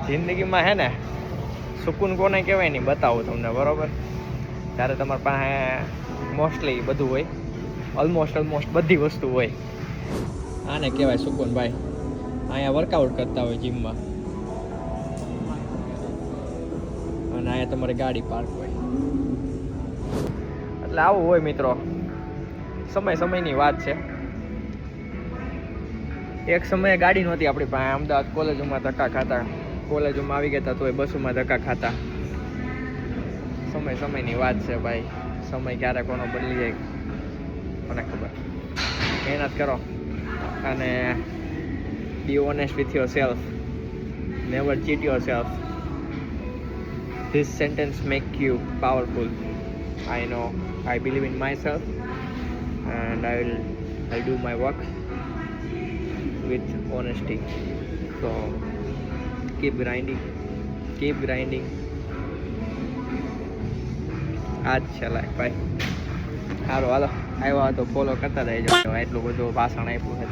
જિંદગીમાં હે ને સુકૂન કોને કહેવાય નહીં બતાવું તમને, બરોબર? ત્યારે તમારી પાસે મોસ્ટલી બધું હોય, ઓલમોસ્ટ બધી વસ્તુ હોય. આને કહેવાય સુકૂન ભાઈ. અહીંયા વર્કઆઉટ કરતા હોય જીમમાં, અને અહીંયા તમારી ગાડી પાર્ક હોય. એટલે આવું હોય મિત્રો, સમયની વાત છે. એક સમયે ગાડી નહોતી આપણી પાસે, અમદાવાદ કોલેજોમાં ધક્કા ખાતા, કોલેજોમાં આવી ગયા તોય બસોમાં ધક્કા ખાતા. સમયની વાત છે ભાઈ. સમય ક્યારે કોનો બદલી જાય કોને ખબર. મહેનત કરો અને be honest with yourself, never cheat yourself. This sentence make you powerful. I know, I believe in myself, and I'll do my work with honesty. So keep grinding. આજ છે લાઈફ ભાઈ. સારું હાલો, આવ્યા તો ફોલો કરતા રહેજો. એટલું બધું ભાષણ આપ્યું છે.